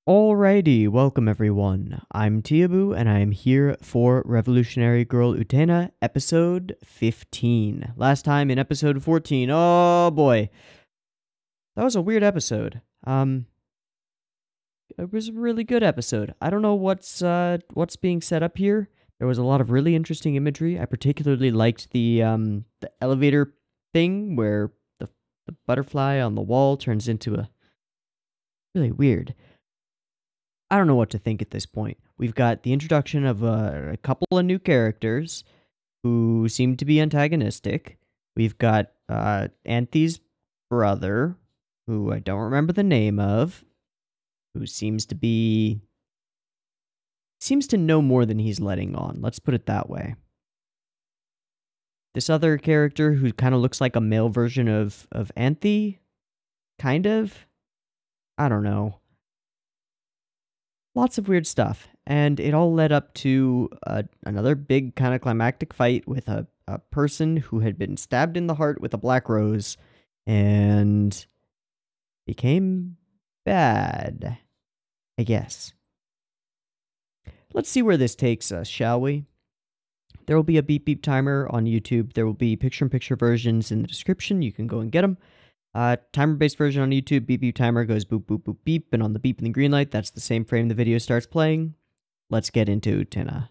Alrighty, welcome everyone. I'm Teeaboo and I am here for Revolutionary Girl Utena episode 15. Last time in episode 14, oh boy. That was a weird episode. It was a really good episode. I don't know what's being set up here. There was a lot of really interesting imagery. I particularly liked the elevator thing where the butterfly on the wall turns into a really weird. I don't know what to think at this point. We've got the introduction of a couple of new characters who seem to be antagonistic. We've got Anthe's brother, who I don't remember the name of, who seems to know more than he's letting on. Let's put it that way. This other character who kind of looks like a male version of Anthe, kind of. I don't know. Lots of weird stuff, and it all led up to another big kind of climactic fight with a person who had been stabbed in the heart with a black rose and became bad, I guess. Let's see where this takes us, shall we? There will be a beep beep timer on YouTube. There will be picture-in-picture versions in the description. You can go and get them. Timer-based version on YouTube, beep beep timer goes boop boop boop beep, and on the beep and the green light, that's the same frame the video starts playing. Let's get into Utena.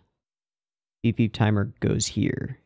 Beep beep timer goes here.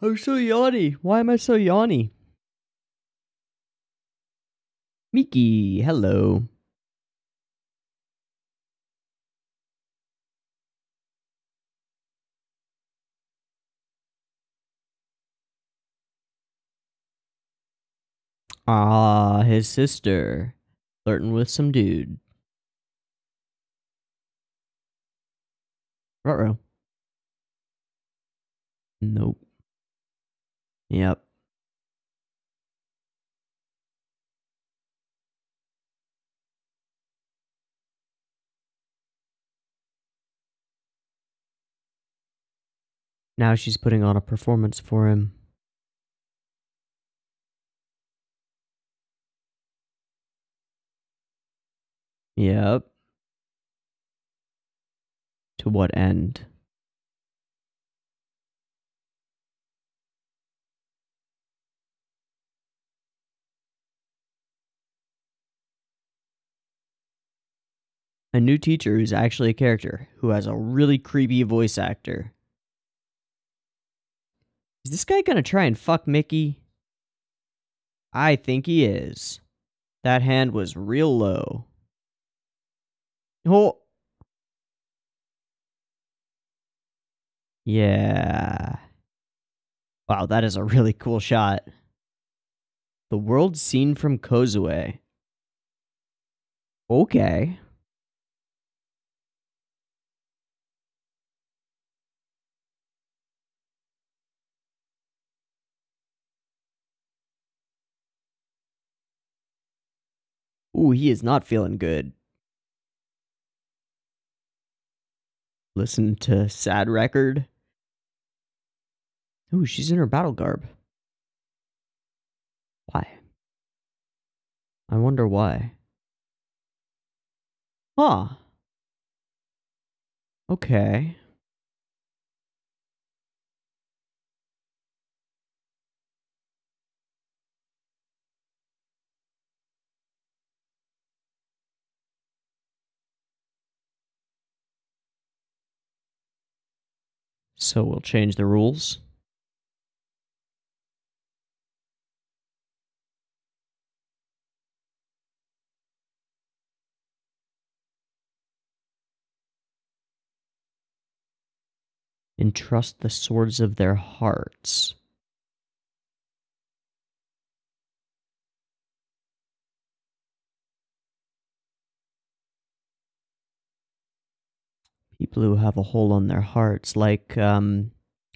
I'm so yawny. Why am I so yawny? Miki, hello. Ah, his sister. Flirting with some dude. Ruh-roh. Nope. Yep. Now she's putting on a performance for him. Yep. To what end? A new teacher who's actually a character, who has a really creepy voice actor. Is this guy gonna try and fuck Mickey? I think he is. That hand was real low. Oh. Yeah. Wow, that is a really cool shot. The world seen from Kozue. Okay. Ooh, he is not feeling good. Listen to Sad Record. Ooh, she's in her battle garb. Why? I wonder why. Huh. Okay. So we'll change the rules. Entrust the swords of their hearts. People who have a hole on their hearts, like,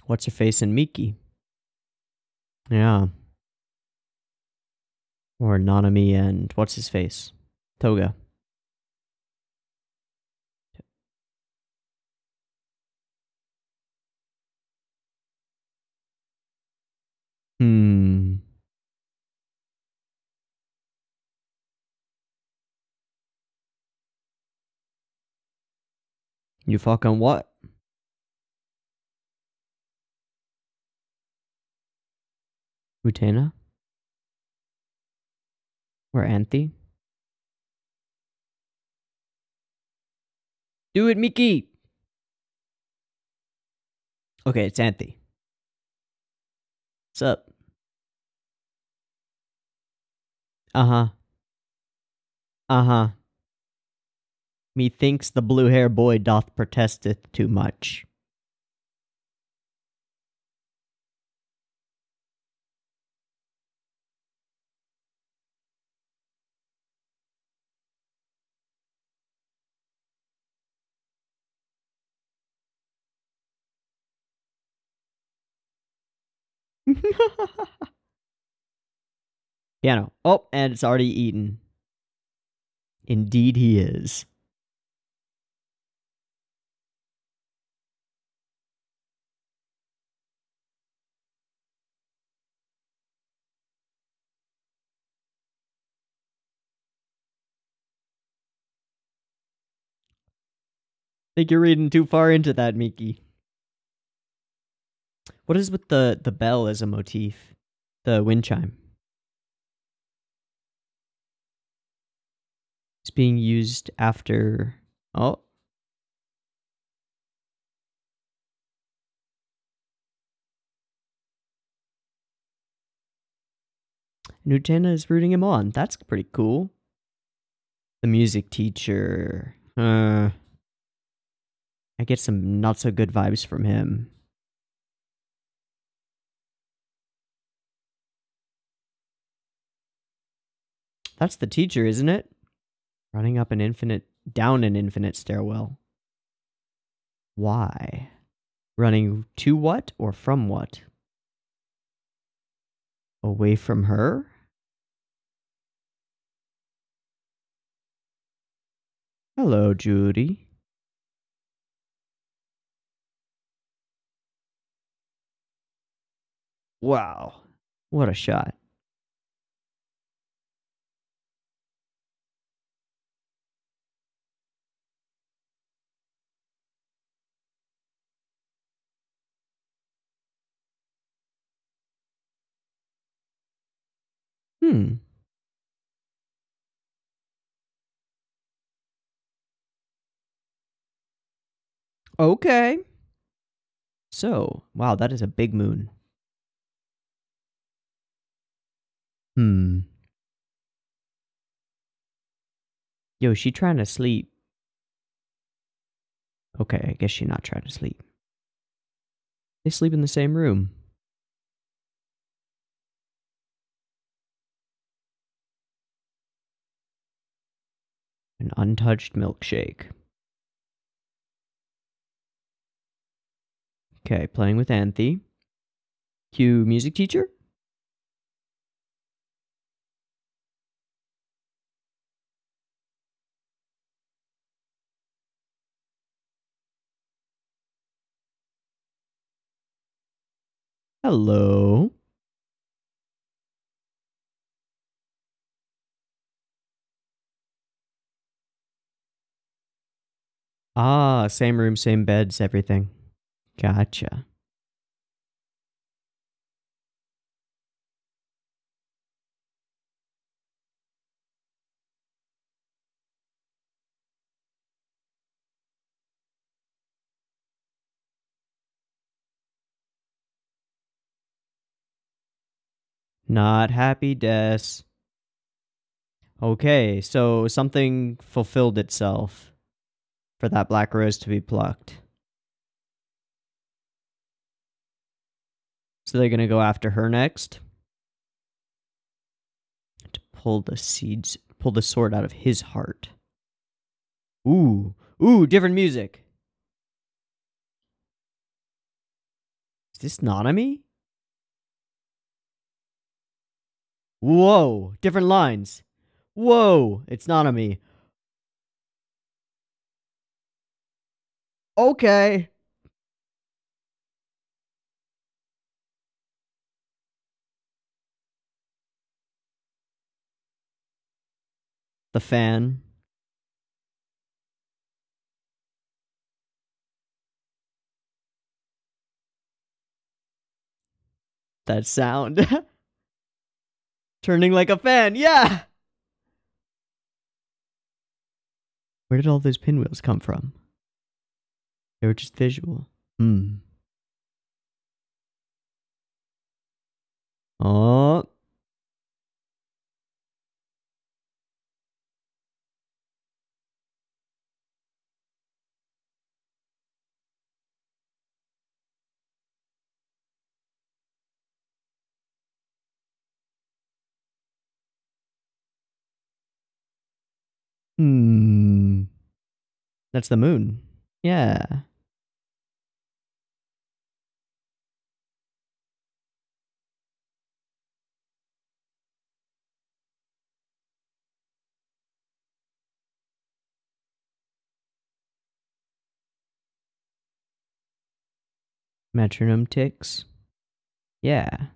what's her face in Miki? Yeah. Or Nanami and what's his face? Toga. Hmm. You fucking what? Utena? Or Anthe? Do it, Miki! Okay, it's Anthe. What's up? Uh-huh. Uh-huh. Methinks the blue-hair boy doth protesteth too much. Piano. Oh, and it's already eaten. Indeed he is. Think you're reading too far into that, Miki. What is with the bell as a motif? The wind chime. It's being used after... Oh. Utena is rooting him on. That's pretty cool. The music teacher. I get some not so good vibes from him. That's the teacher, isn't it? Running up down an infinite stairwell. Why? Running to what or from what? Away from her? Hello, Judy. Wow. What a shot. Okay. So, wow, that is a big moon. Yo, is she trying to sleep? Okay, I guess she's not trying to sleep. They sleep in the same room. An untouched milkshake. Okay, playing with Anthe. Cue music teacher. Hello. Ah, same room, same beds, everything. Gotcha. Not happy, Des. Okay, so something fulfilled itself for that black rose to be plucked. So they're gonna go after her next. To pull the seeds, pull the sword out of his heart. Ooh, different music. Is this Nanami? Whoa, different lines. Whoa, it's Nanami. Okay. The fan. That sound. Turning like a fan, yeah! Where did all those pinwheels come from? They were just visual. Oh. That's the moon. Yeah. Metronome ticks. Yeah.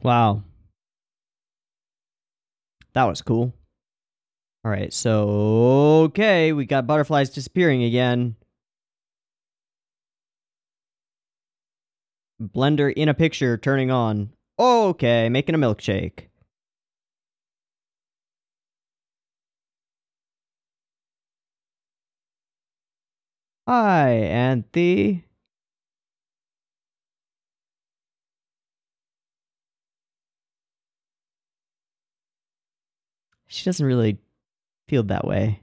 Wow. That was cool. Alright, so... Okay, we got butterflies disappearing again. Blender in a picture turning on. Okay, making a milkshake. Hi, Anthe. She doesn't really feel that way.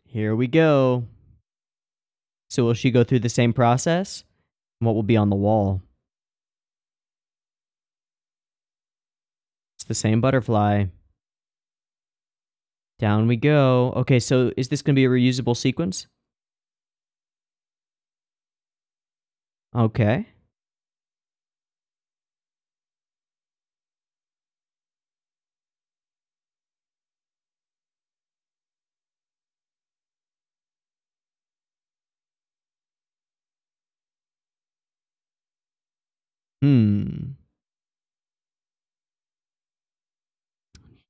Here we go. So will she go through the same process? What will be on the wall? It's the same butterfly. Down we go. Okay, so is this going to be a reusable sequence? Okay.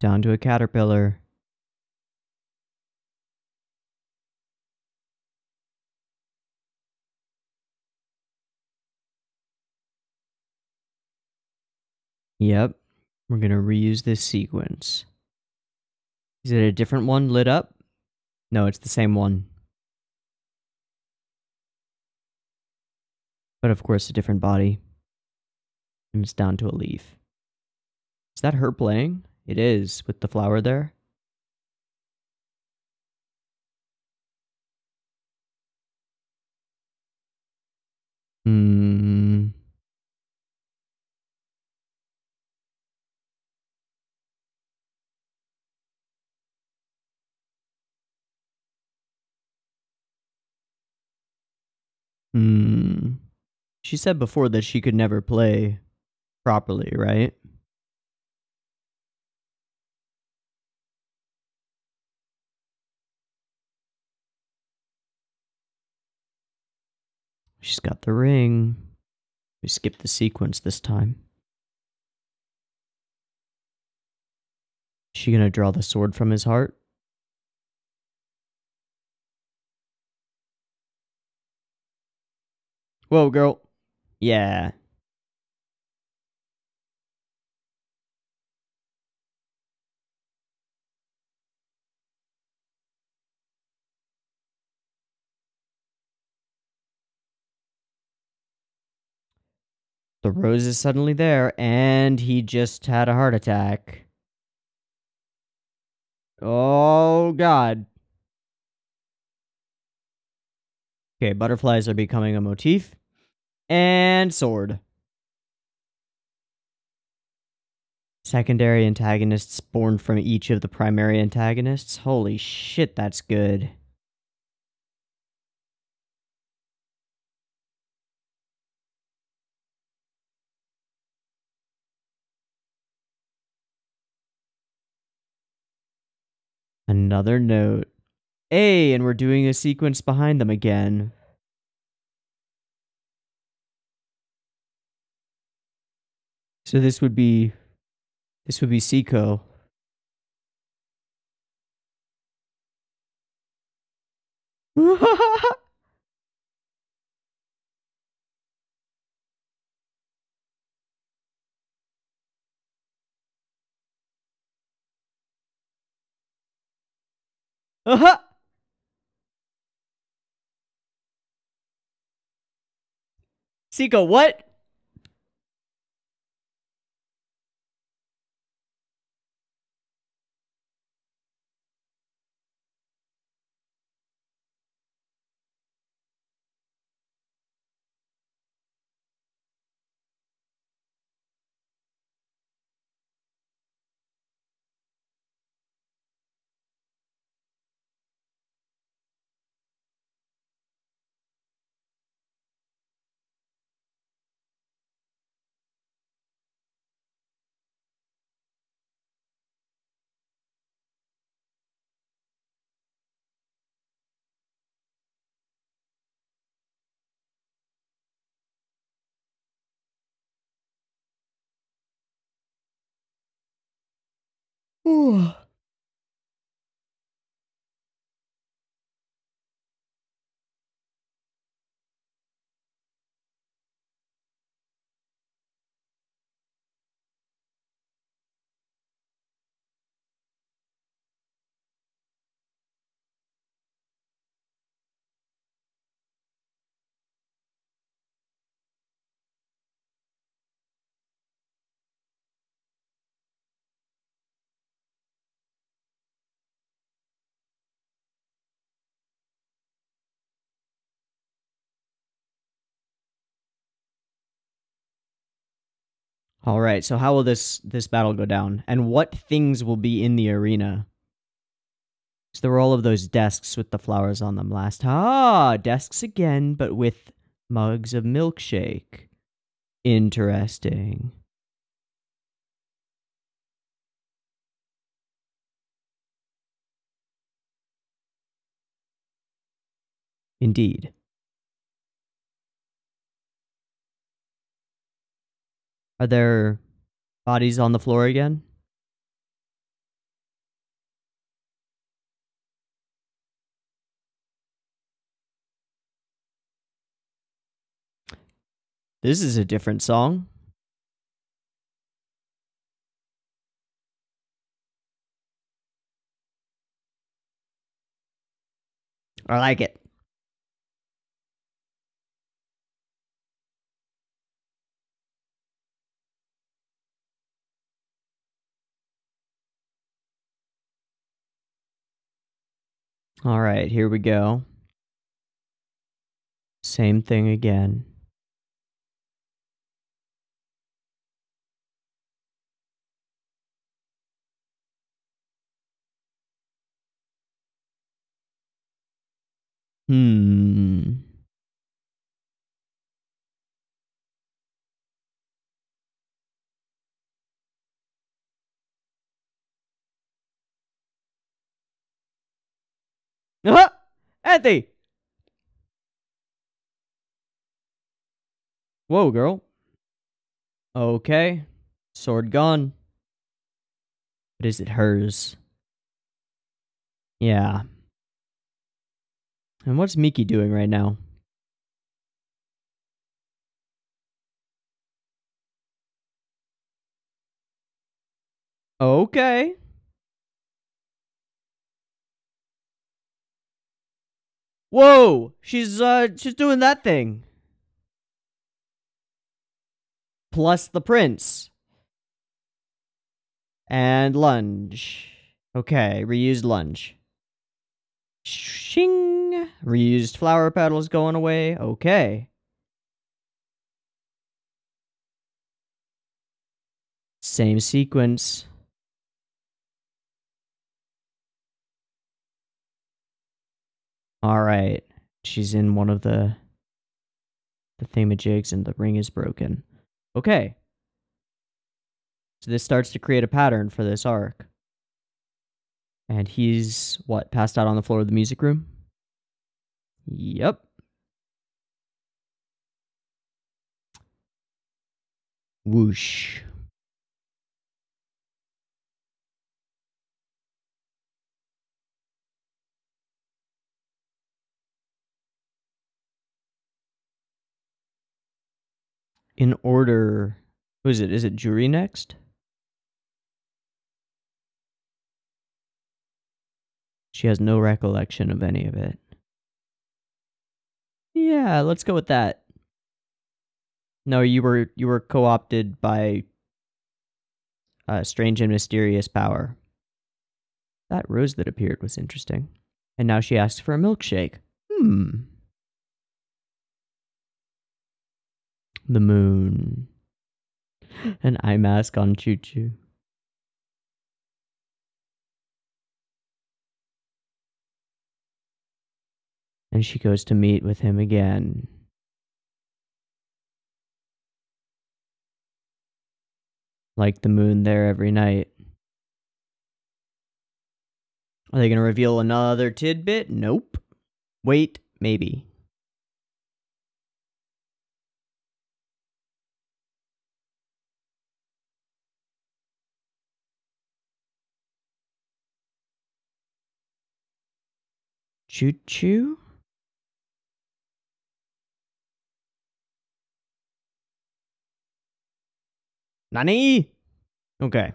Down to a caterpillar. Yep. We're going to reuse this sequence. Is it a different one lit up? No, it's the same one. But of course, a different body. And it's down to a leaf. Is that her playing? It is, with the flower there. She said before that she could never play properly, right? She's got the ring. We skipped the sequence this time. Is she gonna draw the sword from his heart? Whoa, girl. Yeah. The rose is suddenly there, and he just had a heart attack. Oh, God. Okay, butterflies are becoming a motif. And sword. Secondary antagonists born from each of the primary antagonists. Holy shit, that's good. Another note. Hey, and we're doing a sequence behind them again. So this would be Seiko. Seiko, what? All right, so how will this battle go down? And what things will be in the arena? So there were all of those desks with the flowers on them last. Desks again, but with mugs of milkshake. Interesting. Indeed. Are there bodies on the floor again? This is a different song. I like it. All right, here we go. Same thing again. Anthony! Whoa, girl. Okay. Sword gone. But is it hers? Yeah. And what's Miki doing right now? Okay. Whoa! She's doing that thing. Plus the prince. And lunge. Okay, reused lunge. Shing! Reused flower petals going away. Okay. Same sequence. Alright. She's in one of the thingamajigs and the ring is broken. Okay. So this starts to create a pattern for this arc. And he's, what, passed out on the floor of the music room? Yep. Whoosh. In order... Who is it? Is it Juri next? She has no recollection of any of it. Yeah, let's go with that. No, you were co-opted by a strange and mysterious power. That rose that appeared was interesting. And now she asks for a milkshake. The moon. An eye mask on Choo-Choo. And she goes to meet with him again. Like the moon there every night. Are they going to reveal another tidbit? Nope. Wait, maybe. Choo-Choo? Nani? Okay.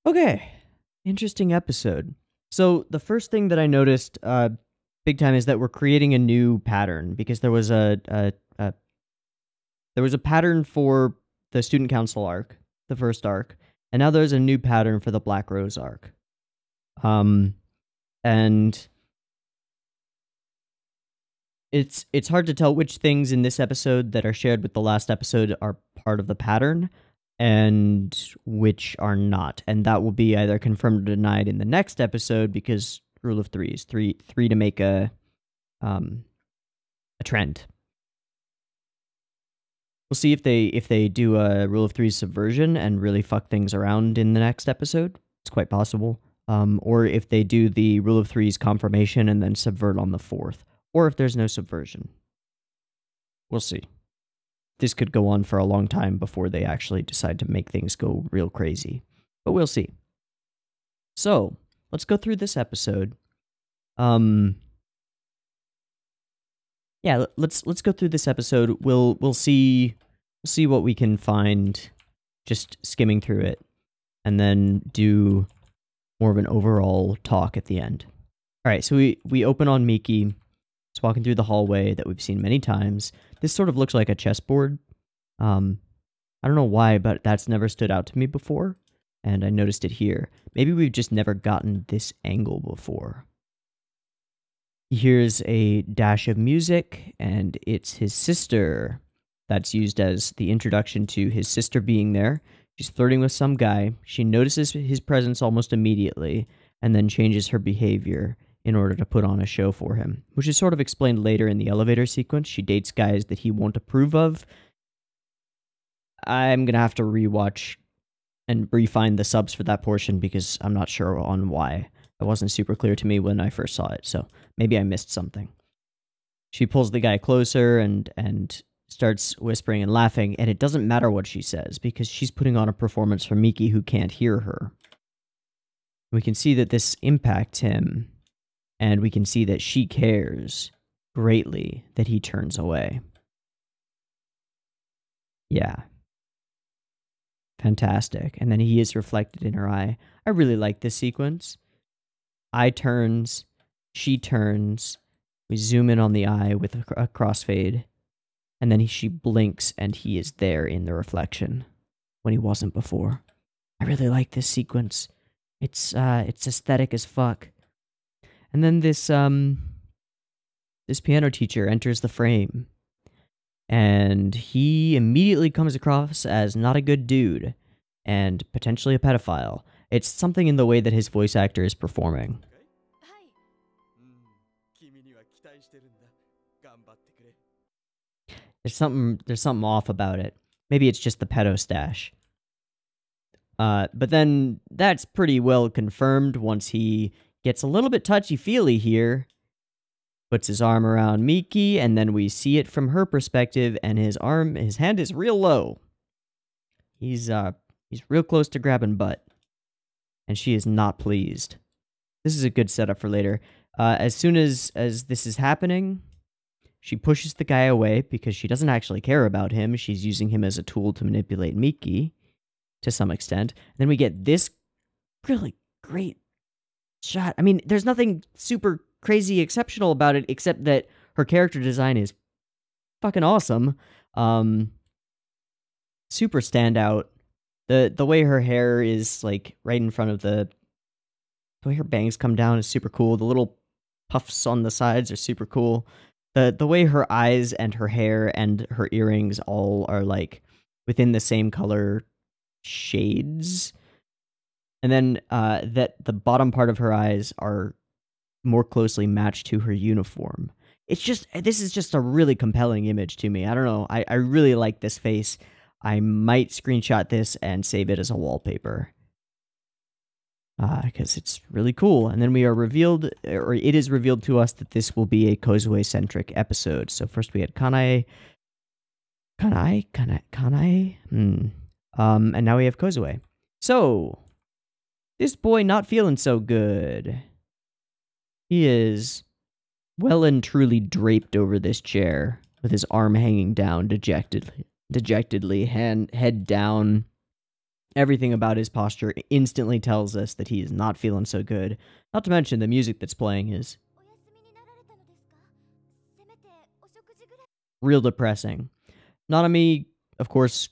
Okay. Interesting episode. So the first thing that I noticed big time is that we're creating a new pattern because there was a pattern for the student council arc, the first arc, and now there's a new pattern for the Black Rose arc. And it's hard to tell which things in this episode that are shared with the last episode are part of the pattern and which are not. And that will be either confirmed or denied in the next episode because rule of three is three to make a trend. We'll see if they do a rule of three subversion and really fuck things around in the next episode. It's quite possible. Or if they do the rule of three's confirmation and then subvert on the fourth. Or if there's no subversion. We'll see. this could go on for a long time before they actually decide to make things go real crazy. But we'll see. So, let's go through this episode. Yeah, let's go through this episode. We'll see what we can find just skimming through it, and then do more of an overall talk at the end. All right, so we open on Miki. It's walking through the hallway that we've seen many times. This sort of looks like a chessboard. I don't know why, but that's never stood out to me before, and I noticed it here. Maybe we've just never gotten this angle before. He hears a dash of music, and it's his sister. That's used as the introduction to his sister being there. She's flirting with some guy. She notices his presence almost immediately, and then changes her behavior in order to put on a show for him, which is sort of explained later in the elevator sequence. She dates guys that he won't approve of. I'm going to have to rewatch and refine the subs for that portion because I'm not sure on why. It wasn't super clear to me when I first saw it, so maybe I missed something. She pulls the guy closer and starts whispering and laughing, and it doesn't matter what she says because she's putting on a performance for Miki who can't hear her. We can see that this impacts him, and we can see that she cares greatly that he turns away. Yeah. Fantastic. And then he is reflected in her eye. I really like this sequence. Eye turns, she turns, we zoom in on the eye with a crossfade, and then she blinks and he is there in the reflection when he wasn't before. I really like this sequence. It's aesthetic as fuck. And then this piano teacher enters the frame, and he immediately comes across as not a good dude and potentially a pedophile. It's something in the way that his voice actor is performing. There's something off about it. Maybe it's just the pedo stash. But then that's pretty well confirmed once he gets a little bit touchy-feely here. Puts his arm around Miki, and then we see it from her perspective, and his hand is real low. He's real close to grabbing butt. And she is not pleased. This is a good setup for later. As soon as this is happening, she pushes the guy away because she doesn't actually care about him. She's using him as a tool to manipulate Miki to some extent. And then we get this really great shot. I mean, there's nothing super crazy exceptional about it except that her character design is fucking awesome. Super standout. The way her hair is like right in front of the way her bangs come down is super cool. The little puffs on the sides are super cool. The way her eyes and her hair and her earrings all are like within the same color shades. And then that the bottom part of her eyes are more closely matched to her uniform. This is just a really compelling image to me. I don't know. I really like this face. I might screenshot this and save it as a wallpaper. Because it's really cool. And then we are revealed, or it is revealed to us that this will be a Kozue-centric episode. So first we had Kanae. And now we have Kozue. So, this boy not feeling so good. He is well and truly draped over this chair, with his arm hanging down dejectedly, head down. Everything about his posture instantly tells us that he is not feeling so good. Not to mention the music that's playing is real depressing. Nanami, of course,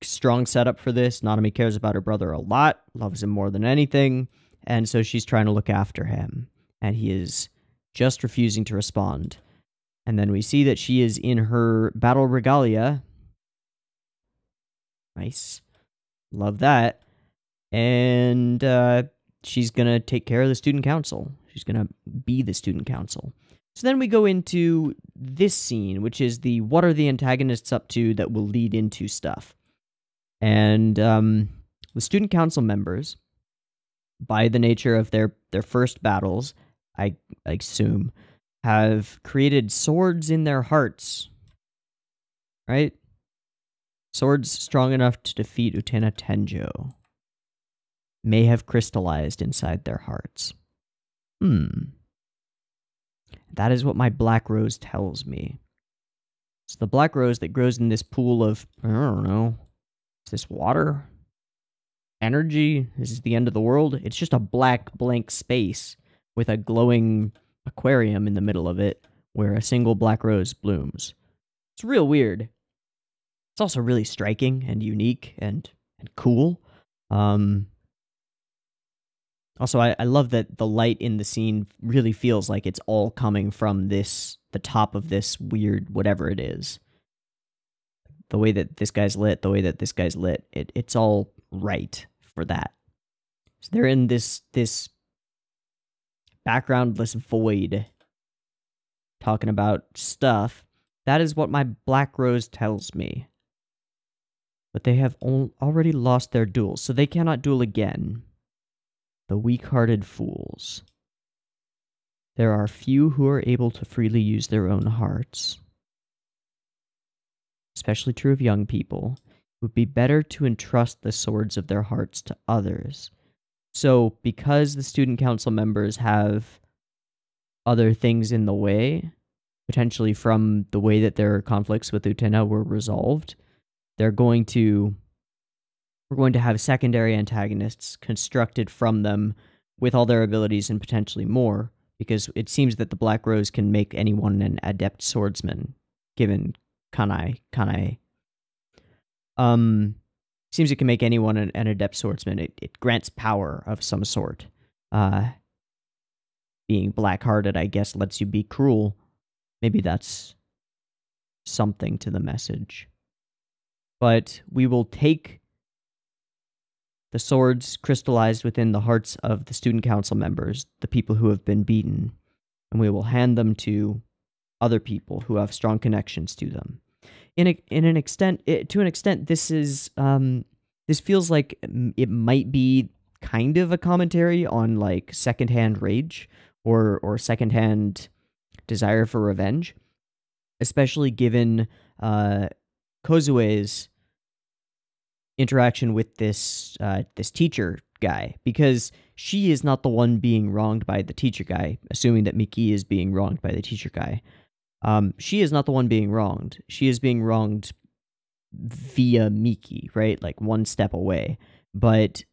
strong setup for this. Nanami cares about her brother a lot, loves him more than anything, and so she's trying to look after him. And he is just refusing to respond. And then we see that she is in her battle regalia. Nice. Love that. And she's going to take care of the student council. She's going to be the student council. So then we go into this scene, which is the what are the antagonists up to that will lead into stuff. And the student council members, by the nature of their first battles, I assume, have created swords in their hearts. Right? Swords strong enough to defeat Utena Tenjo may have crystallized inside their hearts. That is what my black rose tells me. It's the black rose that grows in this pool of, I don't know, is this water? Energy? Is this the end of the world? It's just a black blank space with a glowing aquarium in the middle of it where a single black rose blooms. It's real weird. It's also really striking and unique and cool. Also, I love that the light in the scene really feels like it's all coming from the top of this weird whatever it is. The way that this guy's lit, the way that this guy's lit, it's all right for that. So they're in this backgroundless void talking about stuff. That is what my black rose tells me. But they have already lost their duels, so they cannot duel again. The weak-hearted fools. There are few who are able to freely use their own hearts. Especially true of young people. It would be better to entrust the swords of their hearts to others. So, because the student council members have other things in the way, potentially from the way that their conflicts with Utena were resolved, we're going to have secondary antagonists constructed from them with all their abilities and potentially more, because it seems that the Black Rose can make anyone an adept swordsman, given Kanai. Seems it can make anyone an adept swordsman. It grants power of some sort. Being black-hearted, I guess, lets you be cruel. Maybe that's something to the message. But we will take the swords crystallized within the hearts of the student council members, the people who have been beaten, and we will hand them to other people who have strong connections to them. To an extent, this is this feels like it might be kind of a commentary on like secondhand rage or secondhand desire for revenge, especially given Kozue's interaction with this teacher guy, because she is not the one being wronged by the teacher guy, assuming that Miki is being wronged by the teacher guy. She is not the one being wronged. She is being wronged via Miki, right? Like one step away. But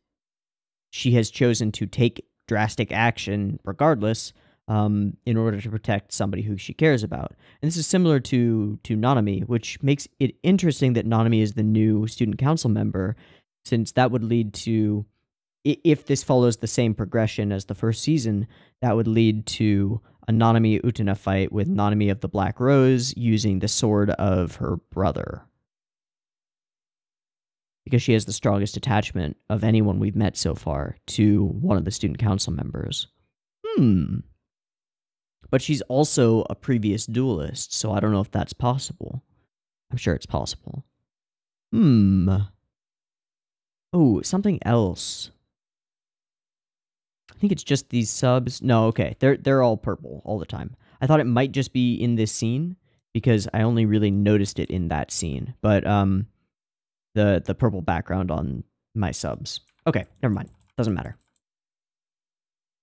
she has chosen to take drastic action regardless, in order to protect somebody who she cares about. And this is similar to Nanami, which makes it interesting that Nanami is the new student council member, since that would lead to, if this follows the same progression as the first season, that would lead to a Nanami-Utena fight with Nanami of the Black Rose using the sword of her brother. Because she has the strongest attachment of anyone we've met so far to one of the student council members. But she's also a previous duelist, so I don't know if that's possible. I'm sure it's possible. Oh, something else. I think it's just these subs. No, okay. They're all purple all the time. I thought it might just be in this scene, because I only really noticed it in that scene. But the purple background on my subs. Okay, never mind. Doesn't matter.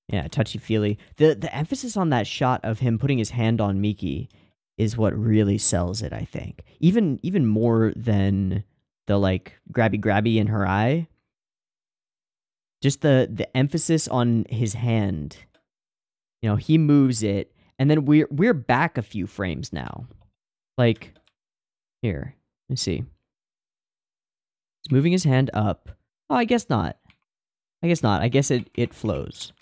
Yeah, touchy-feely. The emphasis on that shot of him putting his hand on Miki is what really sells it, I think. Even more than the, like, grabby in her eye. Just the emphasis on his hand. You know, he moves it, and then we're back a few frames now. Like, here. Let me see. He's moving his hand up. Oh, I guess not. I guess not. I guess it flows.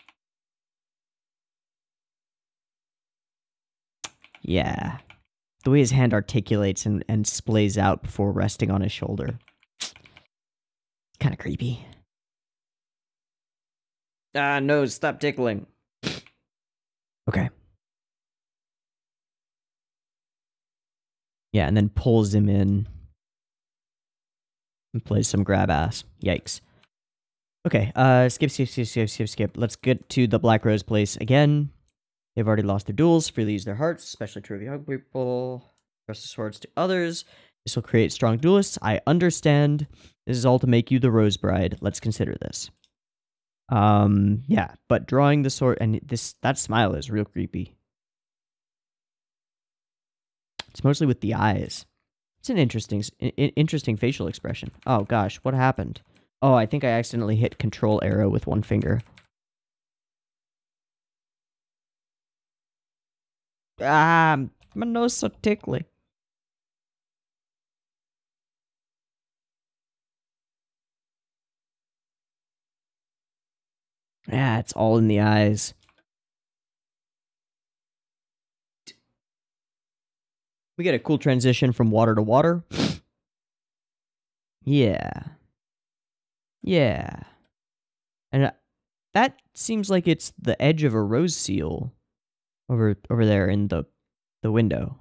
Yeah. The way his hand articulates and splays out before resting on his shoulder. Kind of creepy. Ah, no, stop tickling. Okay. Yeah, and then pulls him in. And plays some grab ass. Yikes. Okay, skip. Let's get to the Black Rose place again. They've already lost their duels, freely use their hearts, especially true of young people. Trust the swords to others, This will create strong duelists. I understand. This is all to make you the Rose Bride. Let's consider this. Yeah, but drawing the sword and that smile is real creepy. It's mostly with the eyes. It's an interesting facial expression. Oh gosh, what happened? Oh, I think I accidentally hit control arrow with one finger. Ah, my nose so tickly. Yeah, it's all in the eyes. We get a cool transition from water to water. Yeah. Yeah. And that seems like it's the edge of a rose seal over there in the window.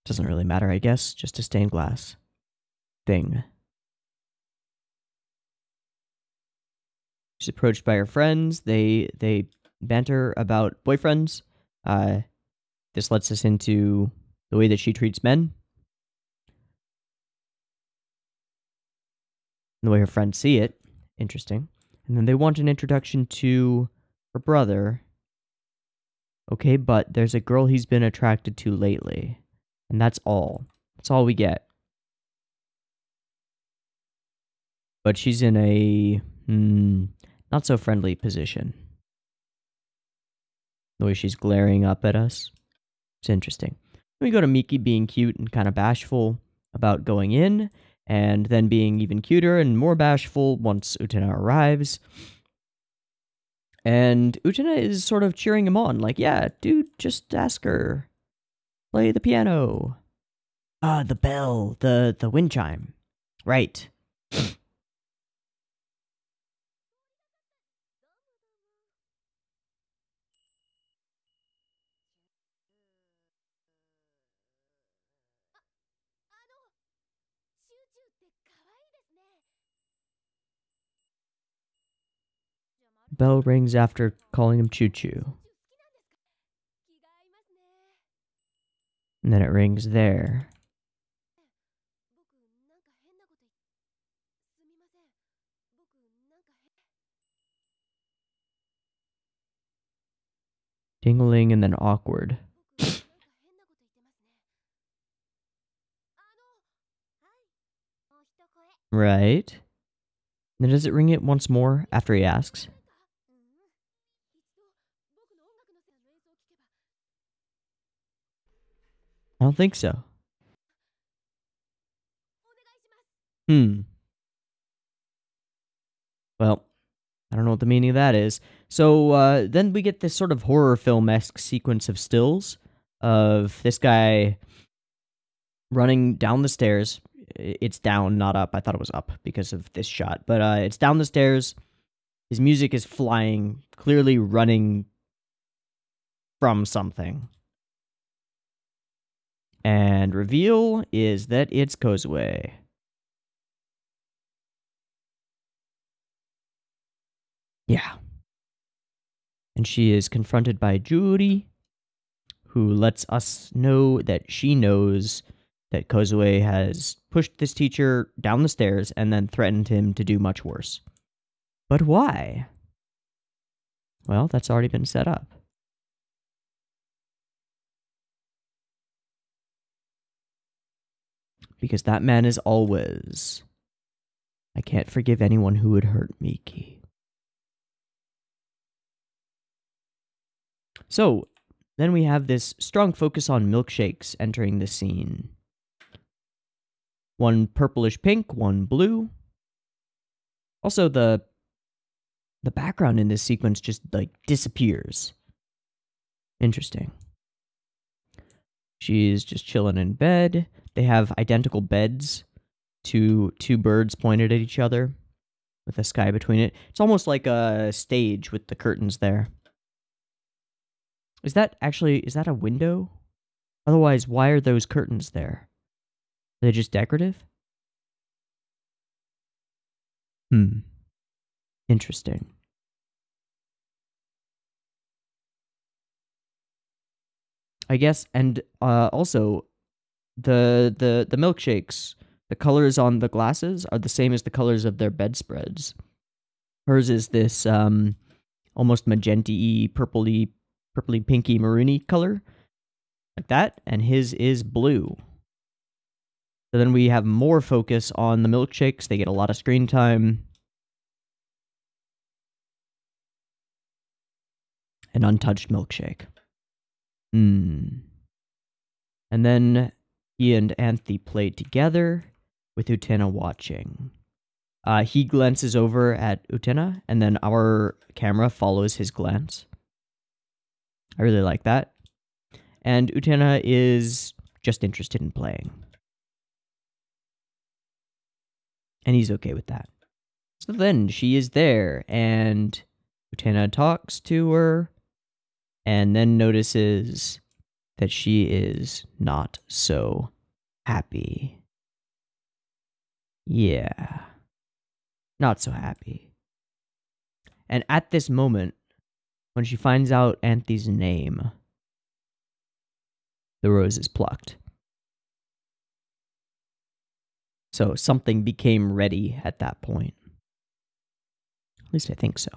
Doesn't really matter, I guess. Just a stained glass thing. She's approached by her friends. They banter about boyfriends. This lets us into the way that she treats men. And the way her friends see it. Interesting. And then they want an introduction to her brother. Okay, but there's a girl he's been attracted to lately. And that's all. That's all we get. But she's in a not so friendly position. The way she's glaring up at us. It's interesting. We go to Miki being cute and kind of bashful about going in, and then being even cuter and more bashful once Utena arrives. And Utena is sort of cheering him on, like, yeah, dude, just ask her. Play the piano. Ah, the bell, the wind chime. Right. Bell rings after calling him Choo Choo. And then it rings there. Dingling and then awkward. Right. Then does it ring it once more after he asks? I don't think so. Well, I don't know what the meaning of that is. So then we get this sort of horror film-esque sequence of stills of this guy running down the stairs. It's down, not up. I thought it was up because of this shot. But it's down the stairs. His music is flying, clearly running from something. And reveal is that it's Kozue. Yeah. And she is confronted by Juri, who lets us know that she knows that Kozue has pushed this teacher down the stairs and then threatened him to do much worse. But why? Well, that's already been set up. Because that man is always... I can't forgive anyone who would hurt Miki. So, then we have this strong focus on milkshakes entering the scene. One purplish pink, one blue. Also, the background in this sequence just, like, disappears. Interesting. She's just chilling in bed. They have identical beds. Two birds pointed at each other with a sky between it. It's almost like a stage with the curtains there. Is that a window? Otherwise, why are those curtains there? Are they just decorative? Interesting. I guess, and also the milkshakes, the colors on the glasses are the same as the colors of their bedspreads. Hers is this almost magenta-y, purpley, pinky, maroony color, like that, and his is blue. So then we have more focus on the milkshakes. They get a lot of screen time. An untouched milkshake. And then he and Anthe play together with Utena watching. He glances over at Utena, and then our camera follows his glance. I really like that. And Utena is just interested in playing. And he's okay with that. So then she is there, and Utena talks to her, and then notices that she is not so happy. Yeah. Not so happy. And at this moment, when she finds out Anthe's name, the rose is plucked. So something became ready at that point. At least I think so.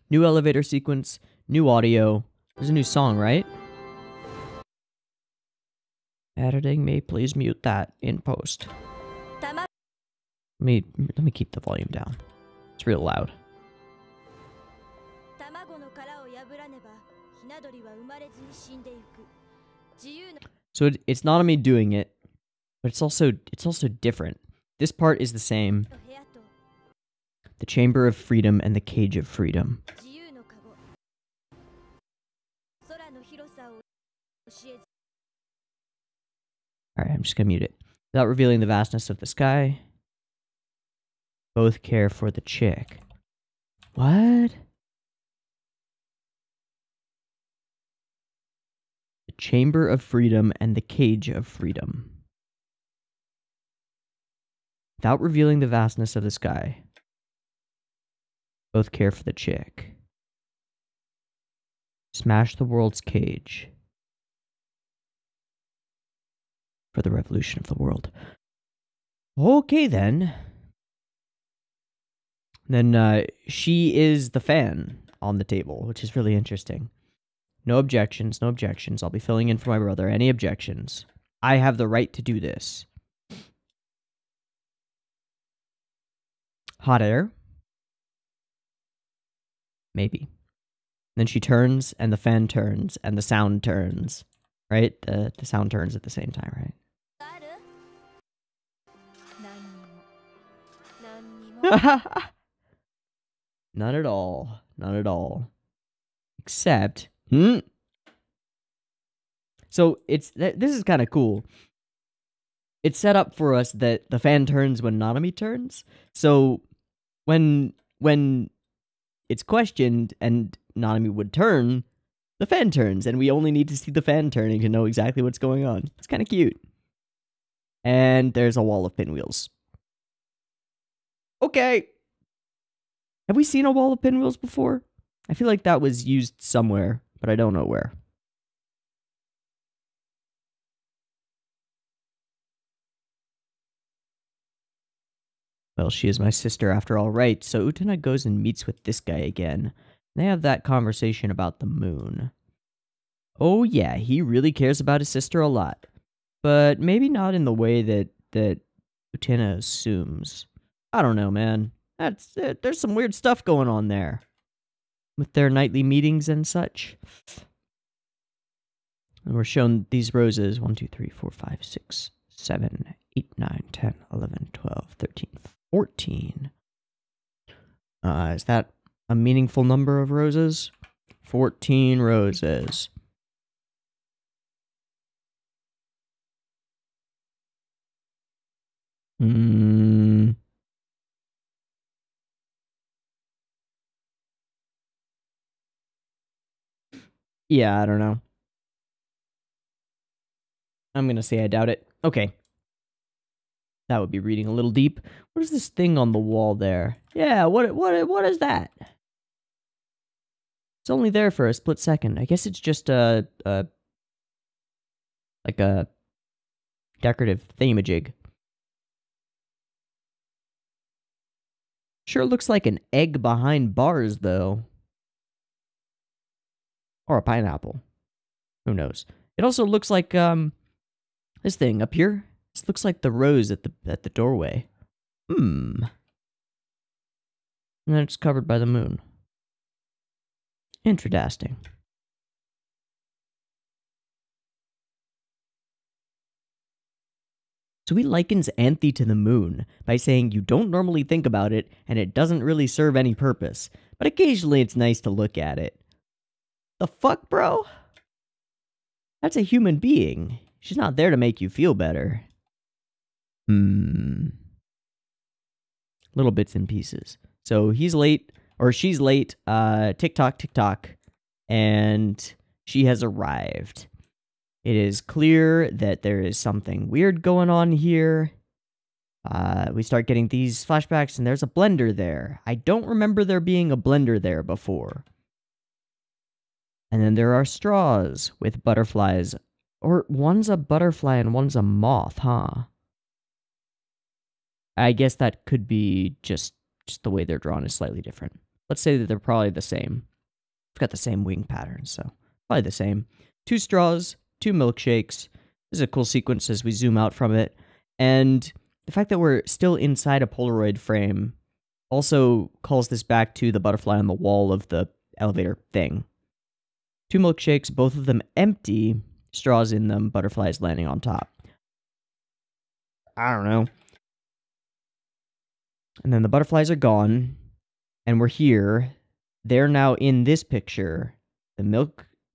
New elevator sequence, new audio. There's a new song, right? Editing me, please mute that in post. Let me keep the volume down. It's real loud. So it's not me doing it, but it's also different. This part is the same. The Chamber of Freedom and the Cage of Freedom. Alright, I'm just gonna mute it. Without revealing the vastness of the sky. Both care for the chick. What? The Chamber of Freedom and the Cage of Freedom. Without revealing the vastness of the sky. Both care for the chick. Smash the world's cage. For the revolution of the world. Okay, then. Then she is the fan on the table, which is really interesting. No objections, no objections. I'll be filling in for my brother. Any objections? I have the right to do this. Hot air? Maybe. Then she turns, and the fan turns, and the sound turns. Right? The sound turns at the same time, right? None at all. None at all. Except... So, this is kind of cool. It's set up for us that the fan turns when Nanami turns. So, when it's questioned and Nanami would turn, the fan turns, and we only need to see the fan turning to know exactly what's going on. It's kind of cute. And there's a wall of pinwheels. Okay. Have we seen a wall of pinwheels before? I feel like that was used somewhere, but I don't know where. Well, she is my sister after all, right? So Utena goes and meets with this guy again. They have that conversation about the moon. Oh yeah, he really cares about his sister a lot. But maybe not in the way that Utena assumes. I don't know, man. There's some weird stuff going on there. With their nightly meetings and such. And we're shown these roses. 1, 2, 3, 4, 5, 6, 7, 8, 9, 10, 11, 12, 13, 14. Is that a meaningful number of roses? 14 roses. Yeah, I don't know. I'm gonna say I doubt it. Okay. That would be reading a little deep. What is this thing on the wall there? Yeah, what is that? It's only there for a split second. I guess it's just like a decorative thingamajig. Sure looks like an egg behind bars, though. Or a pineapple. Who knows? It also looks like, this thing up here. This looks like the rose at the doorway. And then it's covered by the moon. Interesting. So he likens Anthe to the moon by saying you don't normally think about it and it doesn't really serve any purpose, but occasionally it's nice to look at it. The fuck, bro? That's a human being. She's not there to make you feel better. Little bits and pieces. So he's late, or she's late, tick-tock, and she has arrived. It is clear that there is something weird going on here. We start getting these flashbacks, and there's a blender there. I don't remember there being a blender there before. And then there are straws with butterflies. Or one's a butterfly and one's a moth, huh? I guess that could be just the way they're drawn is slightly different. Let's say that they're probably the same. It's got the same wing pattern, so probably the same. 2 straws, 2 milkshakes. This is a cool sequence as we zoom out from it. And the fact that we're still inside a Polaroid frame also calls this back to the butterfly on the wall of the elevator thing. 2 milkshakes, both of them empty, straws in them, butterflies landing on top. I don't know. And then the butterflies are gone, and we're here. They're now in this picture. The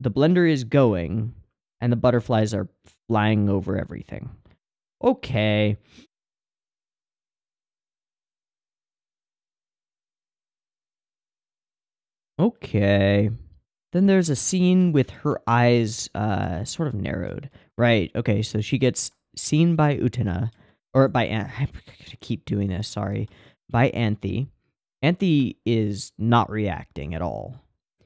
blender is going, and the butterflies are flying over everything. Okay. Okay. Then there's a scene with her eyes sort of narrowed. Right, okay, so she gets seen by Utena, or by I keep doing this, sorry. By Anthe. Anthe is not reacting at all.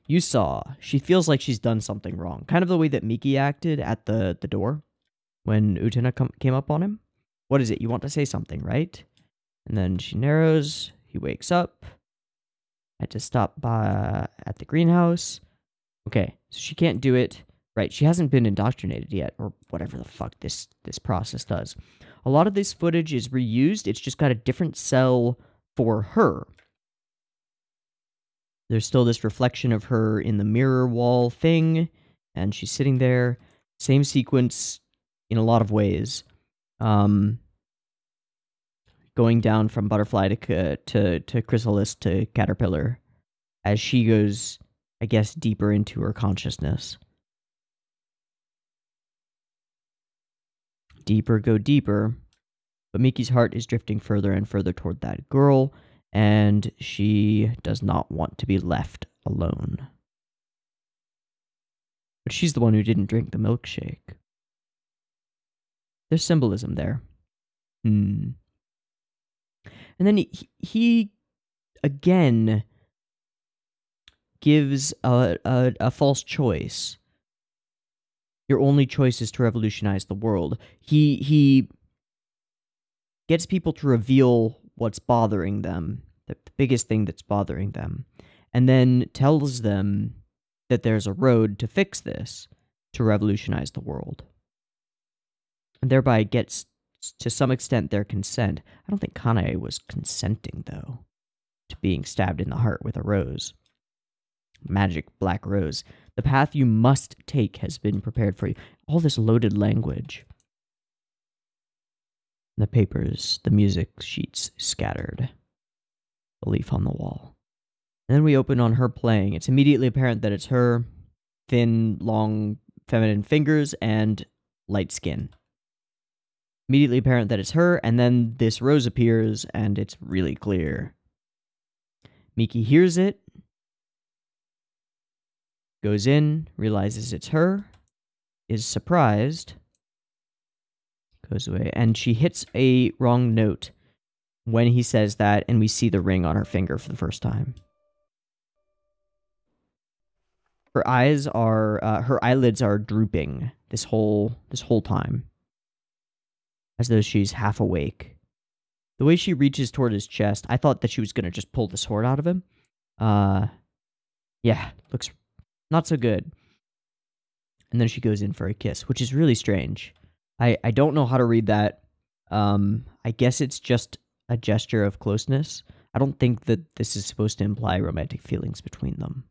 You saw, she feels like she's done something wrong. Kind of the way that Miki acted at the door when Utena came up on him. What is it? You want to say something, right? And then she narrows. He wakes up. I had to stop by at the greenhouse. Okay, so she can't do it. Right, she hasn't been indoctrinated yet, or whatever the fuck this process does. A lot of this footage is reused. It's just got a different cell for her. There's still this reflection of her in the mirror wall thing, and she's sitting there. Same sequence in a lot of ways. Going down from butterfly to chrysalis to caterpillar as she goes, I guess, deeper into her consciousness. Deeper, go deeper. But Miki's heart is drifting further and further toward that girl, and she does not want to be left alone. But she's the one who didn't drink the milkshake. There's symbolism there. And then he again gives a false choice. Your only choice is to revolutionize the world. He gets people to reveal what's bothering them, the biggest thing that's bothering them, and then tells them that there's a road to fix this, to revolutionize the world. And thereby gets, to some extent, their consent. I don't think Kanae was consenting, though, to being stabbed in the heart with a rose. Magic black rose. The path you must take has been prepared for you. All this loaded language. The papers, the music sheets scattered. The leaf on the wall. And then we open on her playing. It's immediately apparent that it's her. Thin, long, feminine fingers and light skin. Immediately apparent that it's her, and then this rose appears, and it's really clear. Miki hears it. Goes in, realizes it's her, is surprised, goes away, and she hits a wrong note when he says that, and we see the ring on her finger for the first time. Her eyes are, her eyelids are drooping this whole time, as though she's half awake. The way she reaches toward his chest, I thought that she was gonna just pull the sword out of him. Yeah, looks not so good. And then she goes in for a kiss, which is really strange. I don't know how to read that. I guess it's just a gesture of closeness. I don't think that this is supposed to imply romantic feelings between them,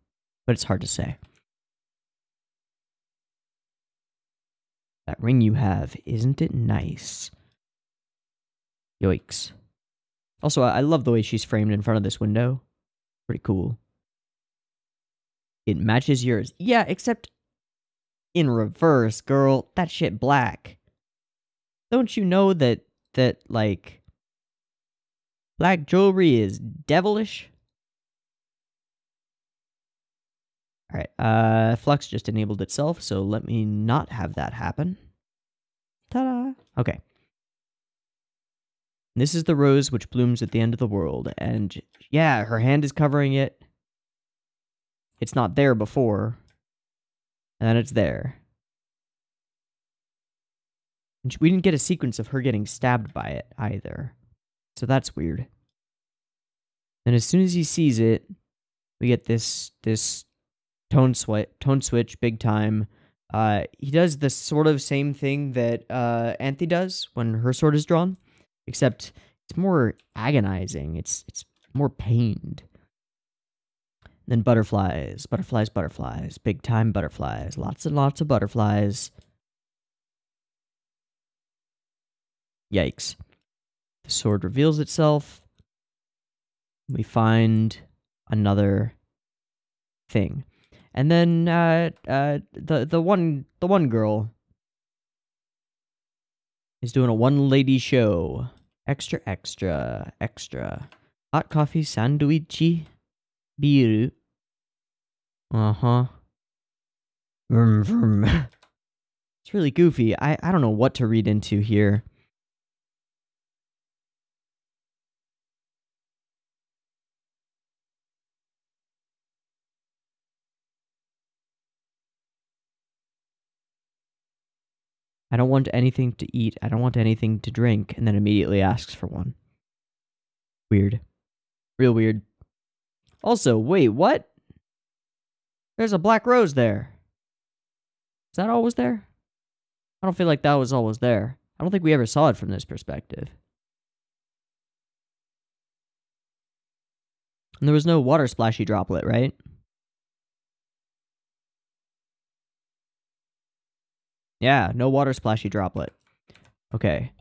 but it's hard to say. That ring you have, isn't it nice? Yoicks. Also, I love the way she's framed in front of this window. Pretty cool. It matches yours. Yeah, except in reverse, girl. That shit black. Don't you know that like, black jewelry is devilish? Alright, Flux just enabled itself, so let me not have that happen. Ta-da! Okay. This is the rose which blooms at the end of the world, and yeah, her hand is covering it. It's not there before, and then it's there. And we didn't get a sequence of her getting stabbed by it, either. So that's weird. And as soon as he sees it, we get this tone switch big time. He does the sort of same thing that Anthe does when her sword is drawn, except it's more agonizing. It's more pained. Then butterflies, big time butterflies, lots and lots of butterflies. Yikes. The sword reveals itself. We find another thing. And then the one girl is doing a one-lady show. Extra, extra, extra. Hot coffee, sandwich, beer. Uh-huh. Vroom, vroom. It's really goofy. I don't know what to read into here. I don't want anything to eat. I don't want anything to drink. And then immediately asks for one. Weird. Real weird. Also, wait, what? There's a black rose there. Is that always there? I don't feel like that was always there. I don't think we ever saw it from this perspective. And there was no water splashy droplet, right? Yeah, no water splashy droplet. Okay.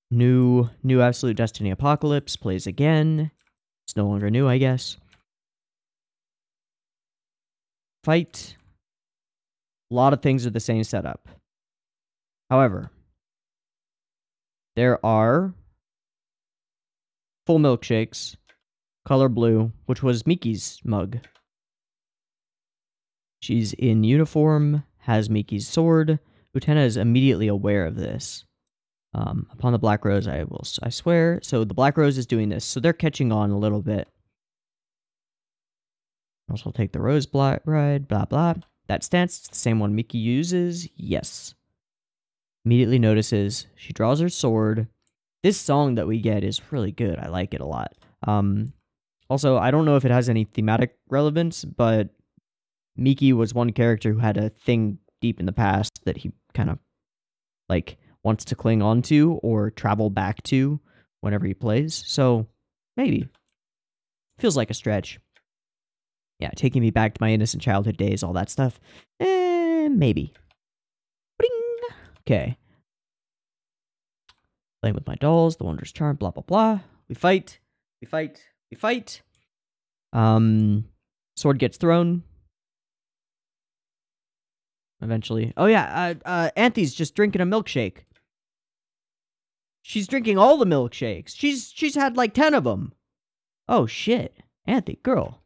New Absolute Destiny Apocalypse plays again. It's no longer new, I guess. Fight. A lot of things are the same setup. However, there are full milkshakes, color blue, which was Miki's mug. She's in uniform, has Miki's sword. Utena is immediately aware of this. Upon the Black Rose, I swear. So the Black Rose is doing this, so they're catching on a little bit. Also take the Rose Bride, blah blah. That stance, it's the same one Miki uses. Yes. Immediately notices. She draws her sword. This song that we get is really good. I like it a lot. Also, I don't know if it has any thematic relevance, but Miki was one character who had a thing deep in the past that he kind of, like, wants to cling on to or travel back to whenever he plays. So, maybe. Feels like a stretch. Yeah, taking me back to my innocent childhood days, all that stuff. Maybe. Bing! Okay. Playing with my dolls, the Wondrous Charm, blah, blah, blah. We fight. We fight. We fight. Sword gets thrown. Eventually. Oh yeah, Anthe's just drinking a milkshake. She's drinking all the milkshakes. She's had like 10 of them. Oh shit. Anthe, girl.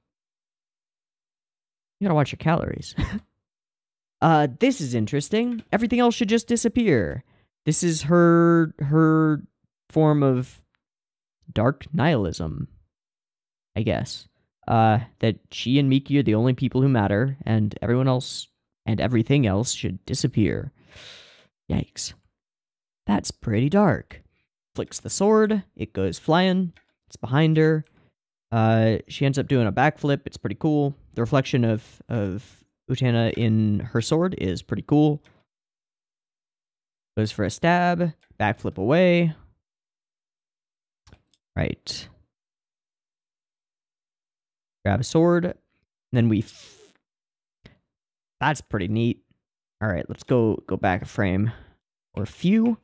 You gotta watch your calories. This is interesting. Everything else should just disappear. This is her form of dark nihilism, I guess. that she and Miki are the only people who matter, and everyone else and everything else should disappear. Yikes. That's pretty dark. Flicks the sword, it goes flying, it's behind her. She ends up doing a backflip, it's pretty cool. The reflection of Utena in her sword is pretty cool. Goes for a stab, backflip away. Right. Grab a sword, and then we... That's pretty neat. Alright, let's go back a frame. Or a few.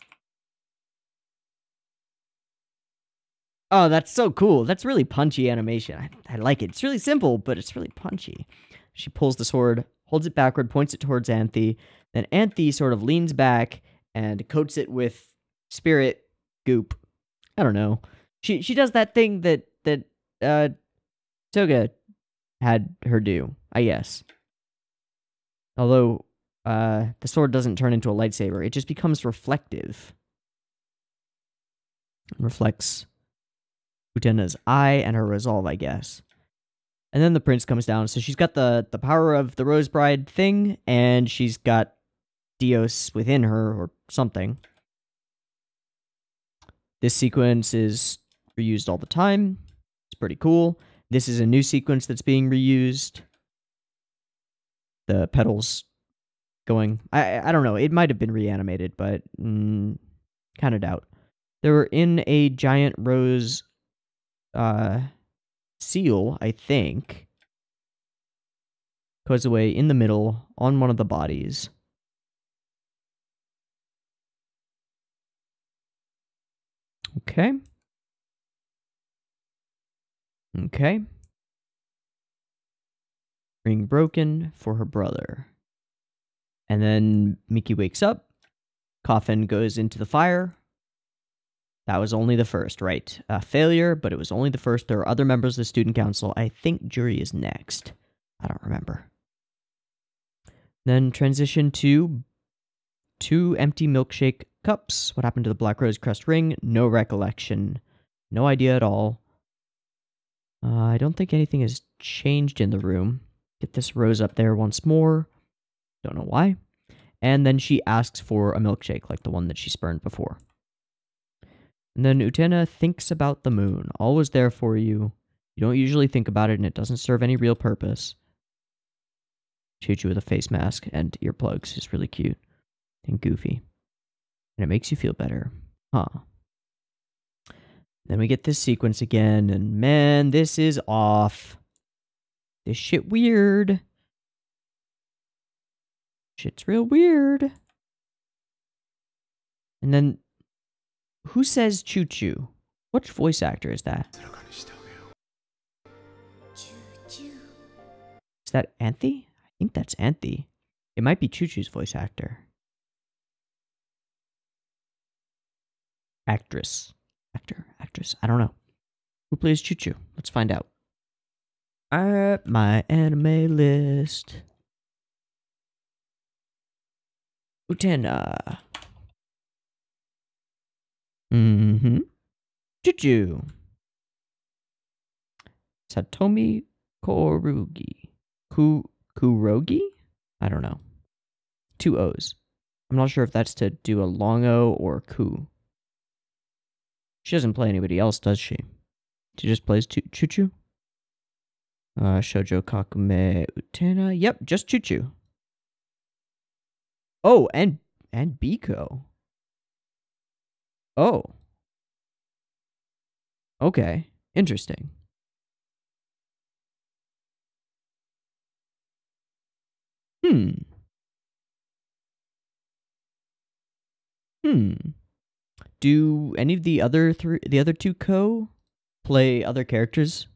Oh, that's so cool. That's really punchy animation. I like it. It's really simple, but it's really punchy. She pulls the sword, holds it backward, points it towards Anthe. Then Anthe sort of leans back and coats it with spirit goop. I don't know. She does that thing that Toga had her do, I guess. Although the sword doesn't turn into a lightsaber, it just becomes reflective. It reflects Utena's eye and her resolve, I guess. And then the prince comes down. So she's got the power of the Rose Bride thing, and she's got Dios within her, or something. This sequence is reused all the time. It's pretty cool. This is a new sequence that's being reused. The petals going... I don't know. It might have been reanimated, but kind of doubt. They were in a giant rose seal, I think. Goes away in the middle on one of the bodies. Okay. Okay. Ring broken for her brother. And then Miki wakes up. Coffin goes into the fire. That was only the first, right? Failure, but it was only the first. There are other members of the student council. I think jury is next. I don't remember. Then transition to 2 empty milkshake cups. What happened to the Black Rose Crest ring? No recollection. No idea at all. I don't think anything has changed in the room. Get this rose up there once more. Don't know why. And then she asks for a milkshake, like the one that she spurned before. And then Utena thinks about the moon. Always there for you. You don't usually think about it, and it doesn't serve any real purpose. Choo-choo with a face mask and earplugs is really cute and goofy. And it makes you feel better. Huh. Then we get this sequence again, and man, this is off. This shit weird. Shit's real weird. And then, who says choo-choo? Which voice actor is that? Is that Anthe? I think that's Anthe. It might be Choo-choo's voice actor. Actress. Actress. I don't know. Who plays Choo-choo? Let's find out. My anime list. Utena. Choo-choo. Satomi Korugi. Kurogi? I don't know. 2 O's. I'm not sure if that's to do a long O or ku. She doesn't play anybody else, does she? She just plays Choo-choo? Shoujo Kakume Utena. Yep, just Choo-choo. Oh, and Biko. Oh. Okay. Interesting. Do any of the other 2 Ko play other characters?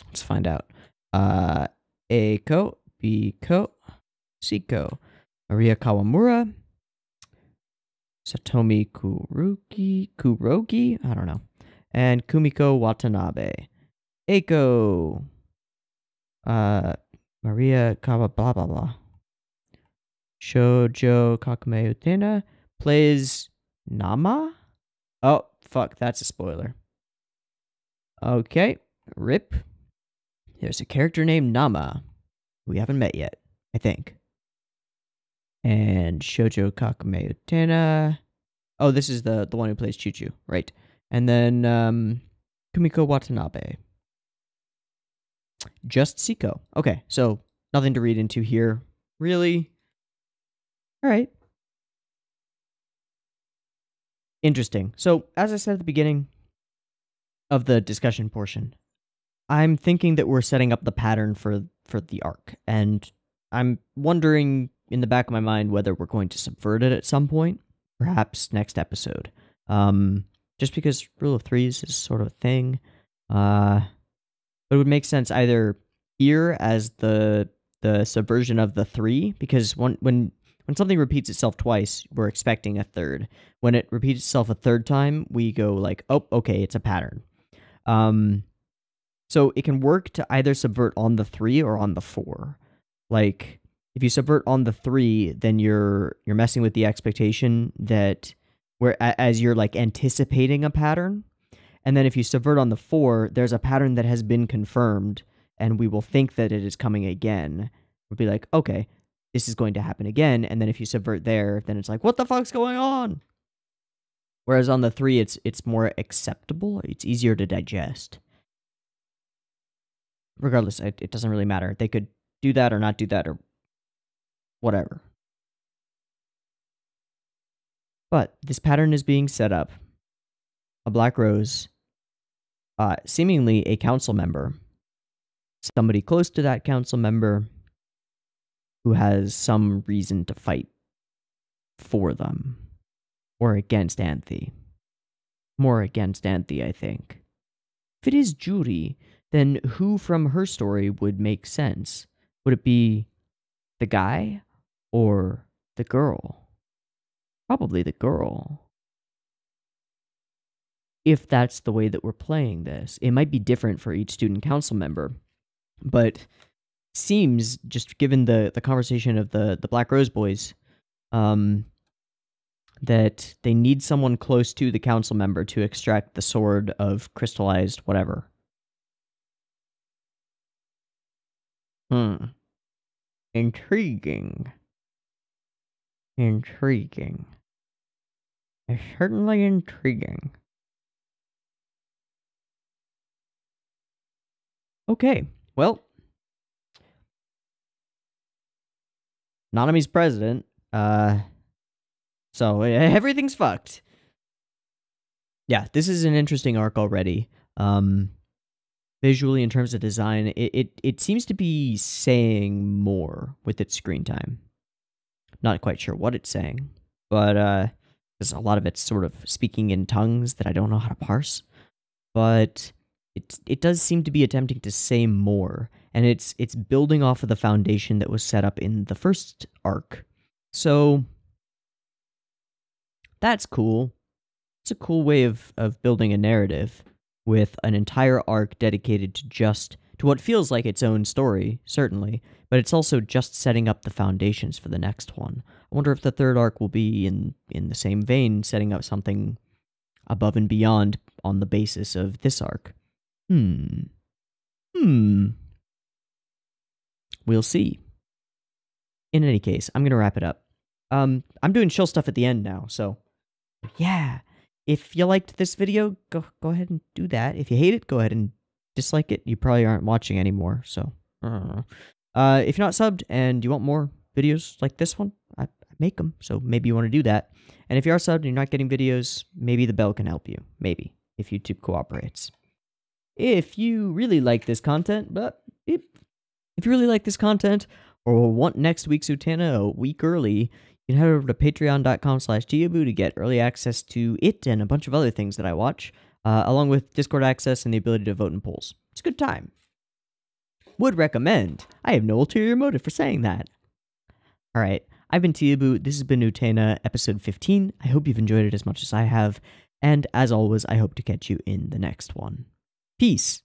Let's find out. A-Ko, B-Ko, C-Ko, Maria Kawamura, Satomi Kurogi, I don't know, and Kumiko Watanabe. A-Ko, Maria Kawa blah blah blah. Shoujo Kakume Utena plays Nama? Oh, fuck, that's a spoiler. Okay, RIP. There's a character named Nama who we haven't met yet, I think. And Shoujo Kakume Utena. Oh, this is the one who plays Choo-Choo, right. And then Kumiko Watanabe. Just Siko. Okay, so nothing to read into here. Really? Alright. Interesting. So, as I said at the beginning of the discussion portion, I'm thinking that we're setting up the pattern for the arc, and I'm wondering in the back of my mind whether we're going to subvert it at some point, perhaps next episode. Just because rule of threes is sort of a thing. But it would make sense either here as the subversion of the three, because when something repeats itself twice, we're expecting a third. When it repeats itself a third time, we go like, oh, okay, it's a pattern. So it can work to either subvert on the 3 or on the 4. Like, if you subvert on the 3, then you're messing with the expectation that as you're like anticipating a pattern. And then if you subvert on the 4, there's a pattern that has been confirmed, and we will think that it is coming again. We'll be like, okay, this is going to happen again. And then if you subvert there, then it's like, what the fuck's going on? Whereas on the 3, it's more acceptable. It's easier to digest. Regardless, it doesn't really matter. They could do that or not do that or whatever. But this pattern is being set up. A Black Rose, seemingly a council member, somebody close to that council member who has some reason to fight for them. Or against Anthe. More against Anthe, I think. If it is Juri, then who from her story would make sense? Would it be the guy or the girl? Probably the girl. If that's the way that we're playing this. It might be different for each student council member, but seems, just given the conversation of the Black Rose boys, that they need someone close to the council member to extract the sword of crystallized whatever. Intriguing. Intriguing. It's certainly intriguing. Okay, well, Nanami's president, so everything's fucked. Yeah, this is an interesting arc already. Visually, in terms of design, it seems to be saying more with its screen time. Not quite sure what it's saying, but because a lot of it's sort of speaking in tongues that I don't know how to parse. But it does seem to be attempting to say more, and it's building off of the foundation that was set up in the first arc. So that's cool. It's a cool way of building a narrative with an entire arc dedicated to what feels like its own story, certainly, but it's also just setting up the foundations for the next one. I wonder if the third arc will be in the same vein, setting up something above and beyond on the basis of this arc. We'll see. In any case, I'm going to wrap it up. I'm doing chill stuff at the end now, so yeah. If you liked this video, go ahead and do that. If you hate it, go ahead and dislike it. You probably aren't watching anymore, so if you're not subbed and you want more videos like this one, I make them, so maybe you want to do that. And if you are subbed and you're not getting videos, maybe the bell can help you. Maybe, if YouTube cooperates. If you really like this content, but if you really like this content or want next week's Utena a week early, you can head over to patreon.com/Teeaboo to get early access to it and a bunch of other things that I watch, along with Discord access and the ability to vote in polls. It's a good time. Would recommend. I have no ulterior motive for saying that. Alright, I've been Teeaboo, this has been Utena, episode 15. I hope you've enjoyed it as much as I have, and as always, I hope to catch you in the next one. Peace.